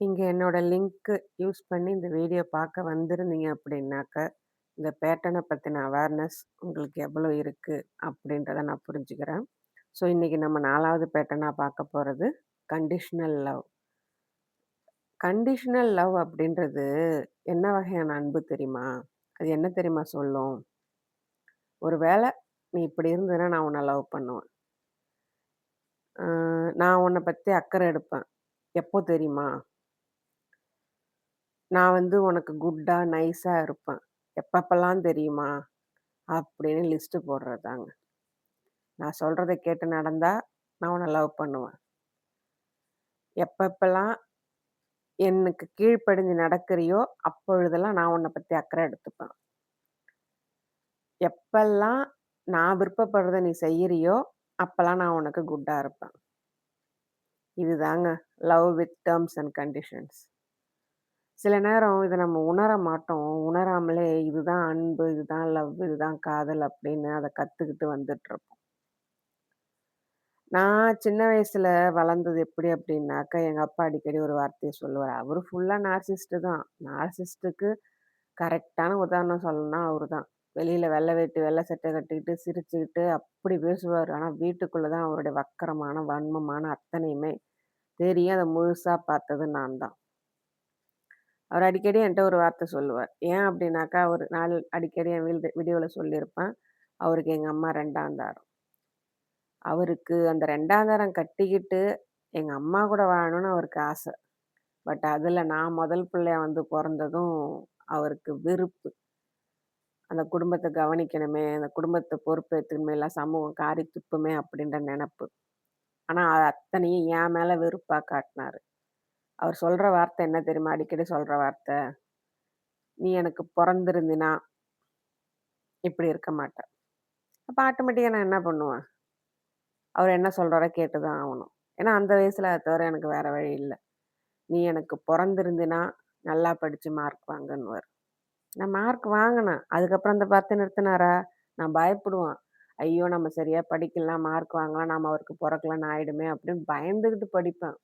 நீங்க என்னோட link use பண்ணி இந்த வீடியோ பார்க்க வந்திருந்தீங்க அப்படின்னாக்க, இந்த பேட்டர்ன பத்தின அவேர்னஸ் உங்களுக்கு எவ்வளோ இருக்கு அப்படின்றத நான் புரிஞ்சுக்கிறேன். ஸோ இன்னைக்கு நம்ம 4வது பேட்டர்னா பார்க்க போறது கண்டிஷனல் லவ். கண்டிஷனல் லவ் அப்படின்றது என்ன வகையான அன்பு தெரியுமா? அது என்ன தெரியுமா சொல்லும்? ஒரு வேள நீ இப்படி இருந்தன்னா நான் உன்ன லவ் பண்ணுவேன். அ நான் உன்ன பத்தி அக்கறை எடுப்பேன். எப்போ தெரியுமா? நான் உனக்கு குட்டா, நைஸா இருப்பேன். எப்பப்பலாம் தெரியுமா? அப்படின்னு லிஸ்ட் போடுறதாங்க. நான் சொல்றத கேட்டு நடந்தா, நான் உன்ன லவ் பண்ணுவேன். எப்பப்பலாம் எனக்கு கீழ்ப்படிஞ்சு நடக்கிறியோ, அப்பொழுதெல்லாம் நான் உன்ன பத்தி அக்கறை எடுத்துப்பேன். எப்பல்லாம் நான் விருப்பப்படுறத நீ செய்யறியோ, அப்பலாம் நான் உனக்கு குட்டா இருப்பேன். இதுதாங்க love with terms and conditions. சில நேரம் இத நம்ம உணர மாட்டோம். உணராமலே இதுதான் அன்பு, இதுதான் லவ், இதுதான் காதல் அப்படின்னு அத கத்துக்கிட்டு வந்துட்டுருப்போம். நான் சின்ன வயசுல வளர்ந்தது எப்படி அப்படின்னாக்க, எங்க அப்பா அடிக்கடி ஒரு வார்த்தைய சொல்லுவாரு. அவரு ஃபுல்லா நார்சிசிஸ்ட் தான். நார்சிசிஸ்ட்டுக்கு கரெக்ட்டான உதாரணம் சொல்லணும்னா அவரு தான். வெளியில வெள்ளை வேட்டி, வெள்ளை சட்டை கட்டிக்கிட்டு, சிரிச்சுக்கிட்டு அப்படி பேசுவாரு. ஆனா வீட்டுக்குள்ள தான் அவருடைய வக்கரமான, வன்மமான அத்தனையுமே தெரியும். அத முழுசா பார்த்தது நான் தான். அவர் அடிக்கடி என்ட்ட ஒரு வார்த்தை சொல்லுவார். ஏன் அப்படின்னாக்கா, நான் அடிக்கடி என் வீடியோல சொல்லியிருப்பேன். அவருக்கு எங்க அம்மா 2ஆம் தாரம். அவருக்கு அந்த 2ஆம் தாரம் கட்டிக்கிட்டு, எங்க அம்மா கூட வாழணும்னு அவருக்கு ஆசை. பட் அதுல நான் முதல் பிள்ளையா பொறந்ததும் அவருக்கு வெறுப்பு. அந்த குடும்பத்த கவனிக்கணுமே, அந்த குடும்பத்த பொறுப்பேத்துக்கணுமே, எல்லாம் சமூகம் காரி துப்புமே அப்படின்ற நெனப்பு. ஆனா அது அத்தனையும் என் மேல வெறுப்பா காட்டுனாரு. அவர் சொல்ற வார்த்தை என்ன தெரியுமா? அடிக்கடி சொல்ற வார்த்தை, "நீ எனக்கு பொறந்திருந்தீனா, இப்படி இருக்க மாட்ட." அப்ப ஆட்டோமேட்டிக்கா நான் என்ன பண்ணுவேன்? அவரு என்ன சொல்றாரோ கேட்டு தான் ஆவணும். ஏன்னா, அந்த வயசுல அத தவிர எனக்கு வேற வழி இல்ல. "நீ எனக்கு பொறந்திருந்தீன்னா, நல்லா படிச்சு மார்க் வாங்குன்னுவாரு." நான் மார்க் வாங்குனேன். அதுக்கப்புறம் அந்த 10 நிறுத்துனாரா? நான் பயப்படுவேன். ஐயோ! நம்ம சரியா படிக்கலனா, மார்க் வாங்கலாம், நாம அவருக்கு பொறக்கலன்னு ஆயிடுமே அப்படின்னு பயந்துகிட்டு படிப்பேன்.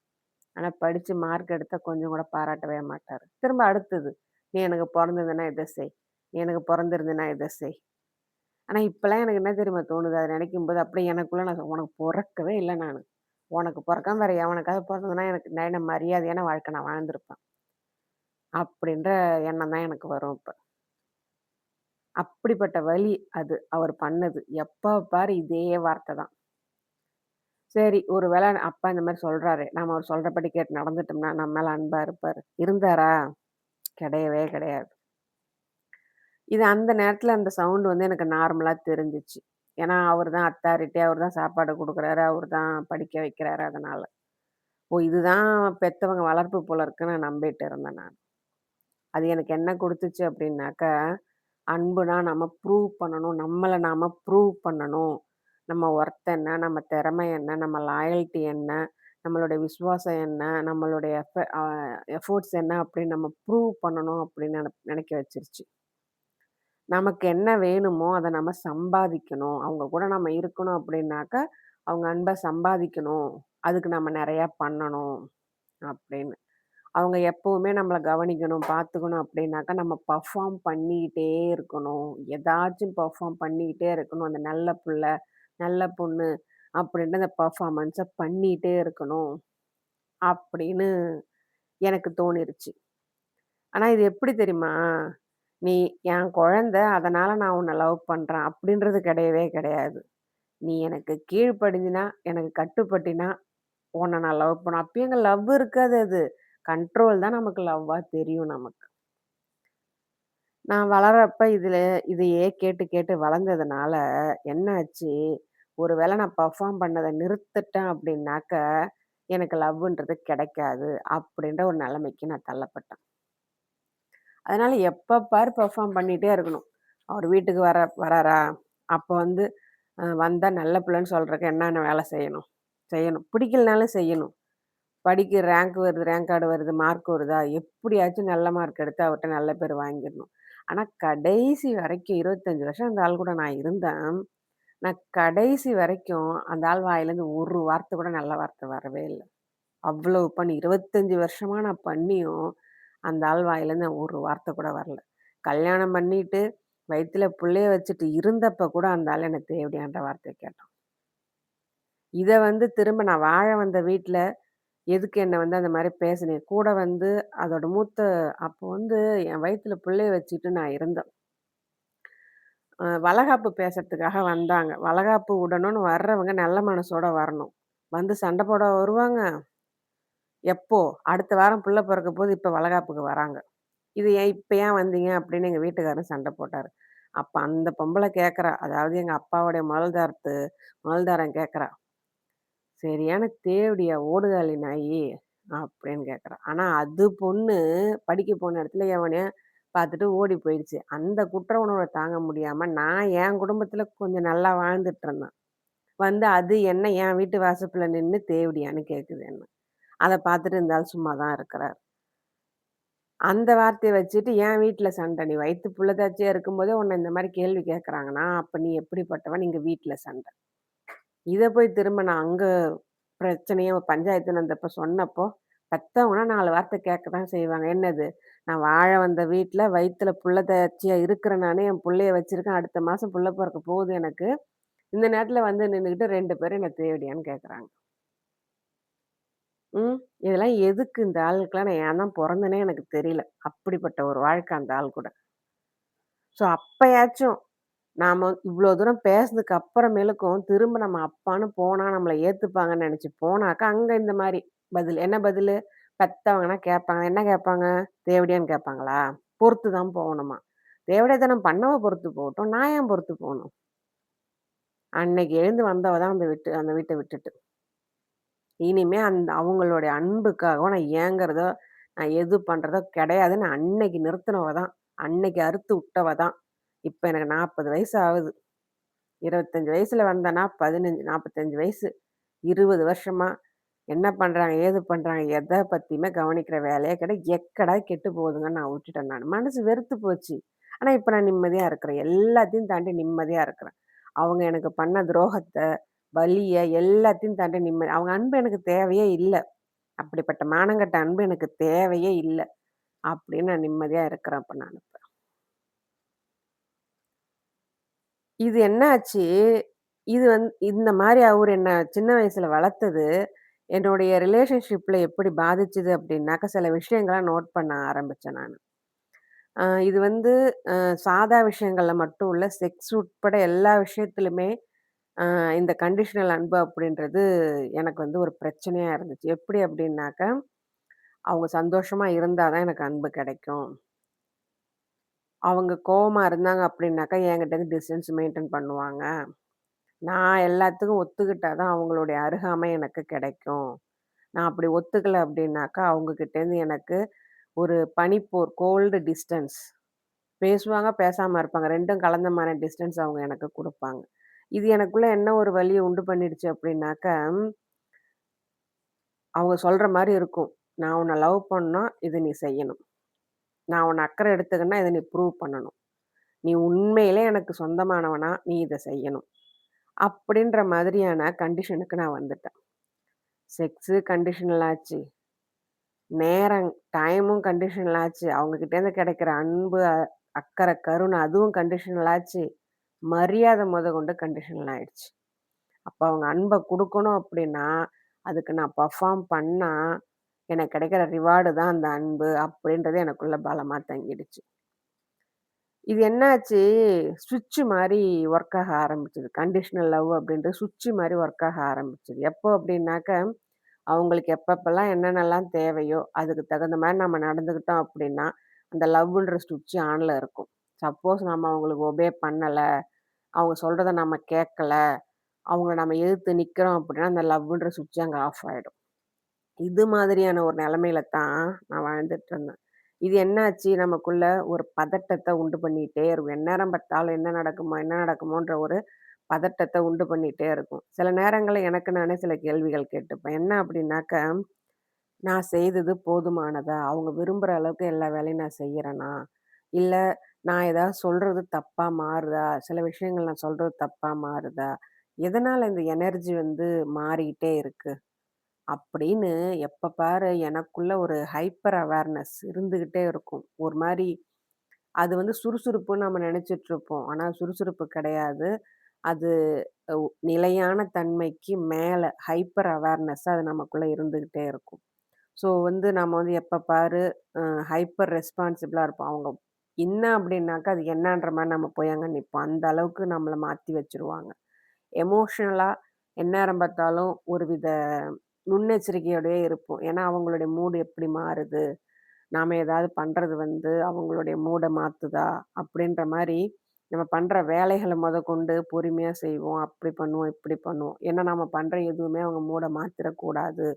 ஆனா, படிச்சு மார்க் எடுத்தா கொஞ்சம் கூட பாராட்டவே மாட்டாரு. திரும்ப அடுத்தது, "நீ எனக்கு பொறந்திருந்தன்னா இத செய். நீ எனக்கு பொறந்திருந்தன்னா இத செய்." ஆனா, இப்பலாம் எனக்கு என்ன தெரியுமா தோணுது? அத நினைக்கும்போது அப்படியே எனக்குள்ள நான் உனக்கு பொறக்கவே இல்ல நானு. உனக்கு பொறக்காம வேற எவனுக்காவது பொறந்ததுன்னா எனக்கு நான் மரியாதையான வாழ்க்கை நான் வாழ்ந்திருப்பேன். அப்படின்ற எண்ணம் தான் எனக்கு வரும் இப்ப. அப்படிப்பட்ட வலி அது அவர் பண்ணது. எப்ப பாரு இதே வார்த்த தான். சரி ஒரு வேள அப்பா இந்த மாரி சொல்றாரு. நாம அவர் சொல்றபடி கேட்டு நடந்துட்டோம்னா, நம்ம மேல அன்பா இருப்பாரு. இருந்தாரா? கிடையவே கிடையாது. இது அந்த நேரத்துல அந்த சவுண்ட் எனக்கு நார்மலா தெரிஞ்சுச்சு. ஏன்னா, அவரு தான் அத்தாரிட்டி. அவரு தான் சாப்பாடு குடுக்குறாரு. அவரு தான் படிக்க வைக்கிறாரு அதனால. ஓ! இதுதான் பெத்தவங்க வளர்ப்பு போல இருக்குன்னு நம்பிட்டு இருந்தேன் நான். அது எனக்கு என்ன குடுத்துச்சு அப்டின்னாக்க, அன்புனா நம்ம ப்ரூவ் பண்ணணும். நம்மள நாம ப்ரூவ் பண்ணணும். நம்ம ஒர்த் என்ன? நம்ம திறமை என்ன? நம்ம லாயல்டி என்ன? நம்மளுடைய விசுவாசம் என்ன? நம்மளுடைய எஃபோர்ட்ஸ் என்ன? அப்படின்னு நம்ம ப்ரூவ் பண்ணணும் அப்படின்னு நெனைக்க வச்சுருச்சு. நமக்கு என்ன வேணுமோ, அத நம்ம சம்பாதிக்கணும். அவங்க கூட நம்ம இருக்கணும் அப்படின்னாக்க, அவங்க அன்ப சம்பாதிக்கணும். அதுக்கு நம்ம நெறையா பண்ணணும் அப்படின்னு. அவங்க எப்பவுமே நம்மள கவனிக்கணும், பார்த்துக்கணும் அப்படின்னாக்கா, நம்ம பெர்ஃபார்ம் பண்ணிக்கிட்டே இருக்கணும். ஏதாச்சும் பெர்ஃபார்ம் பண்ணிக்கிட்டே இருக்கணும். அந்த நல்ல புள்ள, நல்ல பொண்ணு அப்படின்ட்டு அந்த பெர்ஃபார்மன்ஸ பண்ணிட்டே இருக்கணும். அப்படின்னு எனக்கு தோணிருச்சு. ஆனா இது எப்படி தெரியுமா? நீ என் குழந்தை, அதனால நான் உன்ன லவ் பண்றேன் அப்படின்றது கிடையவே கிடையாது. நீ எனக்கு கீழ்ப்படிஞ்சினா, எனக்கு கட்டுப்பட்டினா, உன்ன நான் லவ் பண்ணுவேன். அப்பயும் அங்க லவ் இருக்காது அது. கண்ட்ரோல் தான் நமக்கு லவ்வா தெரியும் நமக்கு. நான் வளர்றப்ப இதையே கேட்டு கேட்டு வளர்ந்ததுனால என்ன ஆச்சு, ஒரு வேள நான் பெர்ஃபார்ம் பண்ணத நிறுத்துட்டேன் அப்படின்னாக்க, எனக்கு லவ்வுன்றது கிடைக்காது அப்படின்ற ஒரு நிலைமைக்கு நான் தள்ளப்பட்டேன். அதனால எப்ப பாரு பெர்ஃபார்ம் பண்ணிட்டே இருக்கணும். அவர் வீட்டுக்கு வராரா, அப்ப வந்தா நல்ல பிள்ளைன்னு சொல்றதுக்கு என்னென்ன வேலை செய்யணும்? செய்யணும். பிடிக்கலனாலும் செய்யணும். ரேங்க் வருது, ரேங்க் கார்டு வருது, மார்க் வருதா, எப்படியாச்சும் நல்ல மார்க் எடுத்து அவர்ட்ட நல்ல பேர் வாங்கிரணும். ஆனா கடைசி வரைக்கும் 25 வருஷம் அந்த ஆள் கூட நான் இருந்தேன். நான் கடைசி வரைக்கும் அந்த ஆள் வாயிலேருந்து ஒரு வார்த்தை கூட நல்ல வார்த்தை வரவே இல்ல. அவ்வளவு பண்ணி 25 வருஷமா நான் பண்ணியும், அந்த ஆள் வாயிலேருந்து ஒரு வார்த்தை கூட வரல. கல்யாணம் பண்ணிட்டு, வயித்துல புள்ளைய வச்சுட்டு இருந்தப்ப கூட அந்த ஆள் என்ன தேவடியான்ற வார்த்தைய கேட்டான். இத வந்து திரும்ப நான் வாழ வந்த வீட்ல, எதுக்கு என்ன வந்து அந்த மாரி பேசுனீங்க? கூட வந்து அதோட அப்போ வந்து என் வயித்துல புள்ளைய வச்சுட்டு நான் இருந்தேன். வளகாப்பு பேசறதுக்காக வந்தாங்க. வளகாப்பு விடணும்னு வர்றவங்க நல்ல மனசோட வரணும். வந்து சண்ட போட வருவாங்க. எப்போ? அடுத்த வாரம் புள்ள பொறக்க போது, இப்ப வளகாப்புக்கு வராங்க. "இது ஏன் இப்ப ஏன் வந்தீங்க?" அப்படின்னு எங்க வீட்டுக்காரர் சண்ட போட்டாரு. அப்ப அந்த பொம்பள கேட்கறா, அதாவது எங்க அப்பாவுடைய மகள்தாரன் கேட்கறா, "சரியான தேவடியா ஓடுகாலி நாயி" அப்படின்னு கேட்கறா. ஆனா அது பொண்ணு படிக்க போன இடத்துல எவனையோ பார்த்துட்டு ஓடி போயிடுச்சு. அந்த குற்ற உணர்வ தாங்க முடியாம, நான் என் குடும்பத்துல கொஞ்சம் நல்லா வாழ்ந்துட்டு இருந்தேன். வந்து அது என்ன என் வீட்டு வாசல்ல நின்னு தேவடியான்னு கேட்குது என்ன. அத பார்த்துட்டு இந்த ஆள் சும்மா தான் இருக்கிறாரு. அந்த வார்த்தைய வச்சுட்டு என் வீட்ல சண்டை. "நீ வயித்து புள்ளத்தாச்சியா இருக்கும்போதே உன்ன இந்த மாரி கேள்வி கேட்கறாங்கன்னா, அப்ப நீ எப்படிப்பட்டவன்?" இங்க வீட்ல சண்டை. இத போய் திரும்ப நான் அங்க பிரச்சனைய பஞ்சாயத்துன்னு வந்தப்ப சொன்னப்போ, பெத்தவங்கன்னா 4 வார்த்தை கேட்க தான் செய்வாங்க. என்னது? நான் வாழ வந்த வீட்ல வயித்துல புள்ளத்தாச்சியா இருக்கிற நானு, என் புள்ளைய வச்சிருக்கேன். அடுத்த மாசம் புள்ள பொறக்க போகுது எனக்கு. இந்த நேரத்துல வந்து நின்னுகிட்டு 2 பேரும் என்ன தேவடியான்னு கேட்கறாங்க. ம். இதெல்லாம் எதுக்கு இந்த ஆளுக்கெல்லாம் நான் ஏன் தான் பொறந்தேனே எனக்கு தெரியல. அப்படிப்பட்ட ஒரு வாழ்க்கை அந்த ஆள் கூட. ஸோ அப்பயாச்சும் நாம இவ்ளோ தூரம் பேசுனதுக்கு அப்புறமேலுக்கும், திரும்ப நம்ம அப்பான்னு போனா நம்மள ஏத்துப்பாங்கன்னு நெனச்சு போனாக்கா, அங்க இந்த மாரி பதில். என்ன பதிலு? பெத்தவங்கன்னா கேட்பாங்க. என்ன கேட்பாங்க? தேவடியான்னு கேட்பாங்களா? பொறுத்து தான் போகணுமா? தேவடியாத்தனம் பண்ணவ பொறுத்து போகட்டும். நான் ஏன் பொறுத்து போணும்? அன்னைக்கு எழுந்து வந்தவ தான் அந்த வீட்ட விட்டுட்டு. இனிமே அவங்களுடைய அன்புக்காகவோ நான் ஏங்குறதோ, நான் எது பண்றதோ கிடையாதுன்னு அன்னைக்கு நிறுத்துனவ தான். அன்னைக்கு அறுத்து விட்டவ தான். இப்ப எனக்கு 40 வயசு ஆகுது. 25 வயசுல வந்தேன்னா 15 45 வயசு. 20 வருஷமா என்ன பண்றாங்க? ஏது பண்றாங்க? எத பத்தியுமே கவனிக்கிற வேலையே கிடையாது. எக்கடா கெட்டு போகுதுங்கன்னு நான் விட்டுட்டேன் நானு. மனசு வெறுத்து போச்சு. ஆனா இப்ப நான் நிம்மதியா இருக்கிறேன். எல்லாத்தையும் தாண்டி நிம்மதியா இருக்கிறேன். அவங்க எனக்கு பண்ண துரோகத்த, வலிய எல்லாத்தையும் தாண்டி அவங்க அன்பு எனக்கு தேவையே இல்ல. அப்படிப்பட்ட மானங்கெட்ட அன்பு எனக்கு தேவையே இல்ல. அப்படின்னு நான் நிம்மதியா இருக்கிறேன் இப்ப நானு. இது என்ன ஆச்சு, இந்த மாரி அவரு என்ன சின்ன வயசுல வளர்த்தது, என்னுடைய ரிலேஷன்ஷிப்ல எப்படி பாதிச்சது அப்படின்னாக்கா, சில விஷயங்கள நோட் பண்ண ஆரம்பிச்சேன் நானு. இது வந்து சாதா விஷயங்கள்ல மட்டும் இல்ல, செக்ஸ் உட்பட எல்லா விஷயத்திலுமே இந்த கண்டிஷனல் அன்பு அப்படின்றது எனக்கு வந்து ஒரு பிரச்சனையா இருந்துச்சு. எப்படி அப்படின்னாக்கா, அவங்க சந்தோஷமா இருந்தா தான் எனக்கு அன்பு கிடைக்கும். அவங்க கோவமா இருந்தாங்க அப்படின்னாக்கா, என்கிட்ட இருந்து டிஸ்டன்ஸ் மெயின்டெயின் பண்ணுவாங்க. நான் எல்லாத்துக்கும் ஒத்துக்கிட்டா தான் அவங்களுடைய அருகாமை எனக்கு கிடைக்கும். நான் அப்படி ஒத்துக்கல அப்படின்னாக்கா, அவங்க கிட்டேருந்து எனக்கு ஒரு பனிப்போர் கோல்டு டிஸ்டன்ஸ் பேசுவாங்க, பேசாம இருப்பாங்க. 2ம் கலந்த மாரி டிஸ்டன்ஸ் அவங்க எனக்கு குடுப்பாங்க. இது எனக்குள்ள என்ன ஒரு வலிய உண்டு பண்ணிடுச்சு அப்படின்னாக்கா, அவங்க சொல்ற மாரி இருக்கும். நான் உன்ன லவ் பண்ணா, இத நீ செய்யணும். நான் உன்ன அக்கறை எடுத்துக்கன்னா, இத நீ ப்ரூவ் பண்ணணும். நீ உண்மையிலே எனக்கு சொந்தமானவனா, நீ இத செய்யணும். அப்படின்ற மாதிரியான கண்டிஷனுக்கு நான் வந்துட்டேன். செக்ஸு கண்டிஷனல் ஆச்சு. நேரம் டைமும் கண்டிஷனல் ஆச்சு. அவங்க கிட்டேருந்து கிடைக்கிற அன்பு, அக்கறை, கருணை அதுவும் கண்டிஷனல் ஆச்சு. மரியாதை மொதற்கொண்டு கண்டிஷனல் ஆயிடுச்சு. அப்ப அவங்க அன்ப குடுக்கணும் அப்படின்னா, அதுக்கு நான் பெர்ஃபார்ம் பண்ணா, எனக்கு கிடைக்கிற ரிவார்டு தான் அந்த அன்பு அப்படின்றது எனக்குள்ள பலமா தங்கிடுச்சு. இது என்னாச்சு, ஸ்விட்ச் மாரி ஒர்க் ஆக ஆரம்பிச்சது. கண்டிஷனல் லவ் அப்படின்றது ஸ்விட்ச் மாரி ஒர்க் ஆக ஆரம்பிச்சது. எப்போ அப்படின்னாக்க, அவங்களுக்கு எப்பப்பலாம் என்னென்னலாம் தேவையோ, அதுக்கு தகுந்த மாரி நம்ம நடந்துக்கிட்டோம் அப்படின்னா, அந்த லவ்வுன்ற ஸ்விட்ச் ஆன்ல இருக்கும். சப்போஸ் நம்ம அவங்களுக்கு ஒபே பண்ணல, அவங்க சொல்றத நம்ம கேட்கல, அவங்கள நம்ம எதிர்த்து நிக்கிறோம் அப்படின்னா, அந்த லவ்வுன்ற ஸ்விட்ச் அங்க ஆஃப் ஆயிடும். இது மாதிரியான ஒரு நிலைமையில தான் நான் வாழ்ந்துட்டுருந்தேன். இது என்னாச்சு நமக்குள்ள ஒரு பதட்டத்த உண்டு பண்ணிட்டே இருக்கும். எந்நேரம் பார்த்தாலும் என்ன நடக்குமோ, என்ன நடக்குமோன்ற ஒரு பதட்டத்த உண்டு பண்ணிட்டே இருக்கும். சில நேரங்கள்ல எனக்கு நானே சில கேள்விகள் கேட்டுப்பேன். என்ன அப்படின்னாக்க, நான் செய்தது போதுமானதா? அவங்க விரும்புற அளவுக்கு எல்லா வேலையும் நான் செய்யறேனா? இல்ல நான் ஏதாவது சொல்றது தப்பா மாறுதா? சில விஷயங்கள் நான் சொல்றது தப்பா மாறுதா? எதனால இந்த எனர்ஜி வந்து மாறிக்கிட்டே இருக்கு? அப்படின்னு எப்ப பாரு எனக்குள்ள ஒரு ஹைப்பர் அவேர்னஸ் இருந்துகிட்டே இருக்கும். ஒரு மாரி அது வந்து சுறுசுறுப்புன்னு நம்ம நெனச்சிட்டுருப்போம். ஆனா சுறுசுறுப்பு கிடையாது. அது நிலையான தன்மைக்கு மேல ஹைப்பர் அவேர்னஸ்ஸா அது நமக்குள்ள இருந்துகிட்டே இருக்கும். ஸோ வந்து நம்ம வந்து எப்ப பாரு அ ஹைப்பர் ரெஸ்பான்சிபிளா இருப்போம். அவங்க என்ன அப்படின்னாக்கா, அது என்னான்ற மாரி நம்ம போய் அங்க நிப்போம். அந்த அளவுக்கு நம்மள மாத்தி வச்சுருவாங்க. எமோஷனலா எந்நேரம் பார்த்தாலும் ஒரு வித முன்னெச்சரிக்கையோடயே இருப்போம். ஏன்னா, அவங்களுடைய மூடு எப்படி மாறுது? நாம ஏதாவது பண்றது வந்து அவங்களுடைய மூட மாத்துதா? அப்படின்ற மாரி நம்ம பண்ற வேலைகள மொதற்கொண்டு பொறுமையா செய்வோம். அப்படி பண்ணுவோம், இப்படி பண்ணுவோம். ஏன்னா, நம்ம பண்ற எதுவுமே அவங்க மூட மாத்திரக்கூடாது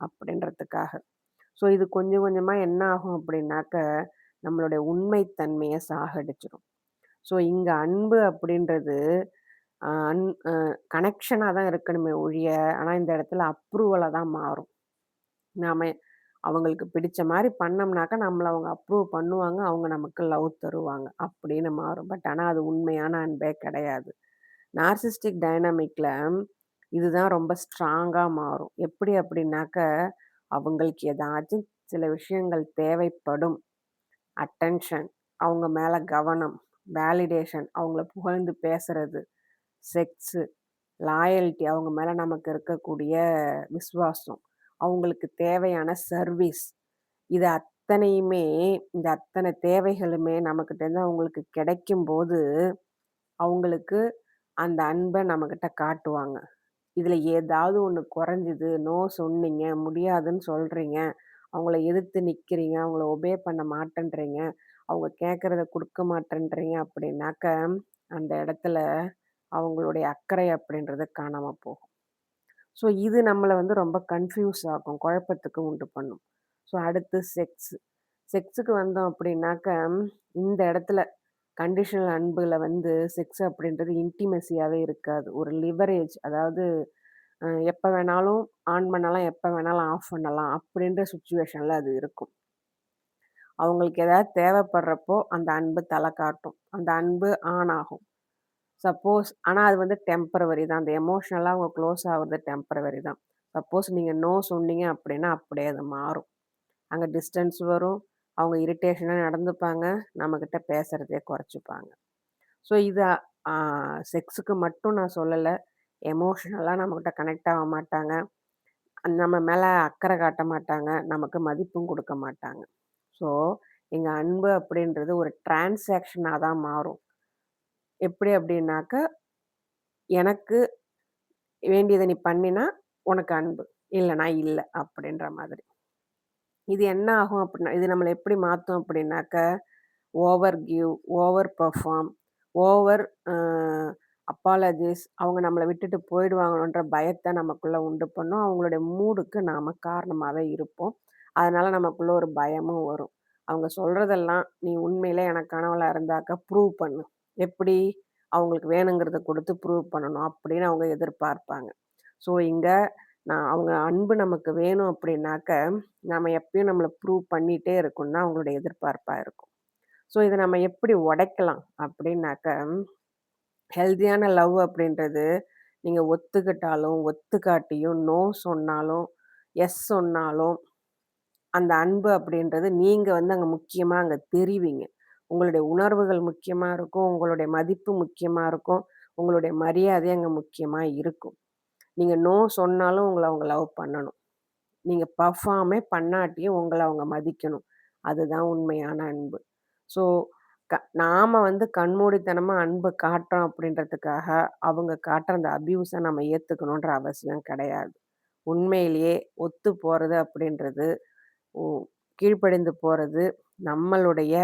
அப்படின்றதுக்காக. ஸோ இது கொஞ்சம் கொஞ்சமா என்ன ஆகும் அப்படின்னாக்க, நம்மளுடைய உண்மை தன்மைய சாகடிச்சுரும். ஸோ இங்க அன்பு அப்படின்றது அ அன் அ கனெக்ஷனா தான் இருக்கணுமே ஒழிய, ஆனா இந்த இடத்துல அப்ரூவலா தான் மாறும். நாம அவங்களுக்கு பிடிச்ச மாரி பண்ணோம்னாக்கா, நம்மள அவங்க அப்ரூவ் பண்ணுவாங்க. அவங்க நமக்கு லவ் தருவாங்க. அப்படின்னு மாறும். பட் ஆனா அது உண்மையான அன்பே கிடையாது. நார்சிஸ்டிக் டைனமிக்ல இதுதான் ரொம்ப ஸ்ட்ராங்கா மாறும். எப்படி அப்படின்னாக்க, அவங்களுக்கு ஏதாச்சும் சில விஷயங்கள் தேவைப்படும். அட்டென்ஷன், அவங்க மேல கவனம், வேலிடேஷன், அவங்கள புகழ்ந்து பேசுறது, செக்ஸு, லாயல்டி அவங்க மேல நமக்கு இருக்கக்கூடிய விசுவாசம், அவங்களுக்கு தேவையான சர்வீஸ் இது அத்தனையுமே இந்த அத்தனை தேவைகளுமே நம்மகிட்டேருந்து அவங்களுக்கு கிடைக்கும்போது, அவங்களுக்கு அந்த அன்ப நம்மகிட்ட காட்டுவாங்க. இதுல ஏதாவது ஒண்ணு குறைஞ்சுது, நோ சொன்னீங்க, முடியாதுன்னு சொல்றீங்க, அவங்கள எதிர்த்து நிக்கிறீங்க, அவங்கள ஒபே பண்ண மாட்டேன்றீங்க, அவங்க கேட்கறத குடுக்க மாட்டேன்றீங்க அப்படின்னாக்க, அந்த இடத்துல அவங்களுடைய அக்கறை அப்படின்றது காணாம போகும். ஸோ இது நம்மள வந்து ரொம்ப கன்ஃப்யூஸ் ஆக்கும். குழப்பத்துக்கு உண்டு பண்ணும். ஸோ அடுத்து செக்ஸ். செக்ஸுக்கு வந்தோம் அப்படின்னாக்க, இந்த இடத்துல கண்டிஷனல் அன்புல வந்து செக்ஸ் அப்படின்றது இன்டிமெசியாவே இருக்காது. ஒரு லிவரேஜ் அதாவது எப்ப வேணாலும் ஆன் பண்ணலாம், எப்ப வேணாலும் ஆஃப் பண்ணலாம் அப்படின்ற சிச்சுவேஷன்ல அது இருக்கும். அவங்களுக்கு ஏதாவது தேவைப்படுறப்போ அந்த அன்பு தல காட்டும். அந்த அன்பு ஆன் ஆகும். சப்போஸ் ஆனா அது வந்து டெம்பரவரி தான். அந்த எமோஷனலா அவங்க க்ளோஸ் ஆகுறது டெம்பரவரி தான். சப்போஸ் நீங்க நோ சொன்னீங்க அப்படின்னா, அப்படியே அது மாறும். அங்க டிஸ்டன்ஸ் வரும். அவங்க இரிட்டேஷனா நடந்துப்பாங்க. நம்மகிட்ட பேசுறதே குறைச்சுப்பாங்க. ஸோ இது ஆ செக்ஸுக்கு மட்டும் நான் சொல்லல. எமோஷனலா நம்மகிட்ட கனெக்ட் ஆக மாட்டாங்க. நம்ம மேல அக்கறை காட்ட மாட்டாங்க. நமக்கு மதிப்பும் குடுக்க மாட்டாங்க. ஸோ எங்க அன்பு அப்படின்றது ஒரு டிரான்சாக்ஷனா தான் மாறும். எப்படி அப்படின்னாக்க, எனக்கு வேண்டியத நீ பண்ணினா, உனக்கு அன்பு. இல்லன்னா இல்ல. அப்படின்ற மாதிரி. இது என்ன ஆகும் அப்படின்னா, இது நம்மள எப்படி மாத்தும் அப்படின்னாக்க, over give, over perform, over uh apologies அவங்க நம்மள விட்டுட்டு போயிடுவாங்களோன்ற பயத்த நமக்குள்ள உண்டு பண்ணும். அவங்களுடைய மூடுக்கு நாம காரணமாவே இருப்போம். அதனால நமக்குள்ள ஒரு பயமும் வரும். அவங்க சொல்றதெல்லாம், "நீ உண்மையிலே எனக்கானவளா இருந்தாக்க ப்ரூவ் பண்ணு." எப்படி? அவங்களுக்கு வேணுங்கிறத குடுத்து ப்ரூவ் பண்ணணும் அப்படின்னு அவங்க எதிர்பார்ப்பாங்க. ஸோ இங்க நான் அவங்க அன்பு நமக்கு வேணும் அப்படின்னாக்க, நாம எப்பயும் நம்மள ப்ரூவ் பண்ணிட்டே இருக்கணும்னு தான் அவங்களுடைய எதிர்பார்ப்பா இருக்கும். ஸோ இத நம்ம எப்படி உடைக்கலாம் அப்படின்னாக்க, ஹெல்தியான லவ் அப்படின்றது, நீங்க ஒத்துக்கிட்டாலும், ஒத்துக்காட்டியும், நோ சொன்னாலும், எஸ் சொன்னாலும், அந்த அன்பு அப்படின்றது நீங்க வந்து அங்க முக்கியமா அங்க தெரிவீங்க. உங்களுடைய உணர்வுகள் முக்கியமா இருக்கும். உங்களுடைய மதிப்பு முக்கியமா இருக்கும். உங்களுடைய மரியாதை அங்க முக்கியமா இருக்கும். நீங்க நோ சொன்னாலும் உங்கள அவங்க லவ் பண்ணணும். நீங்க பெர்ஃபார்மே பண்ணாட்டியும் உங்கள அவங்க மதிக்கணும். அதுதான் உண்மையான அன்பு. ஸோ, நாம வந்து கண்மூடித்தனமா அன்பு காட்டுறோம் அப்படின்றதுக்காக, அவங்க காட்டுற அந்த அப்யூஸ நம்ம ஏத்துக்கணுன்ற அவசியம் கிடையாது. உண்மையிலேயே ஒத்து போறது அப்படின்றது, ஒ கீழ்ப்படிந்து போறது நம்மளுடைய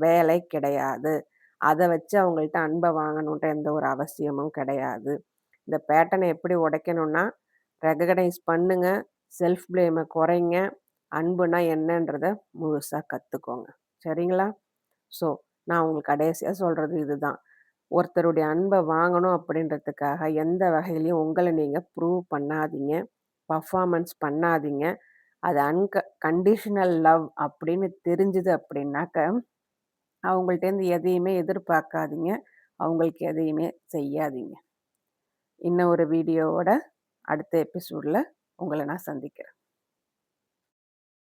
வேலை கிடையாது. அத வச்சு அவங்கள்ட்ட அன்ப வாங்கணுன்ற எந்த ஒரு அவசியமும் கிடையாது. இந்த பேட்டர்ன எப்படி உடைக்கணும்னா, ரெககனைஸ் பண்ணுங்க. செல்ஃப் ப்ளேம குறைங்க. அன்புனா என்னன்றத முழுசா கத்துக்கோங்க. சரிங்களா? ஸோ, நான் உங்களுக்கு கடைசியா சொல்றது இதுதான். ஒருத்தருடைய அன்ப வாங்கணும் அப்படின்றதுக்காக எந்த வகையிலயும் உங்கள நீங்க ப்ரூவ் பண்ணாதீங்க. பெர்ஃபார்மன்ஸ் பண்ணாதீங்க. அது கண்டிஷனல் லவ் அப்படின்னு தெரிஞ்சது அப்படின்னாக்க, அவங்கள்ட்டேருந்து எதையுமே எதிர்பார்க்காதீங்க. அவங்களுக்கு எதையுமே செய்யாதீங்க. இன்னும் ஒரு வீடியோவோட அடுத்த எபிசோட்ல உங்கள நான் சந்திக்கிறேன்.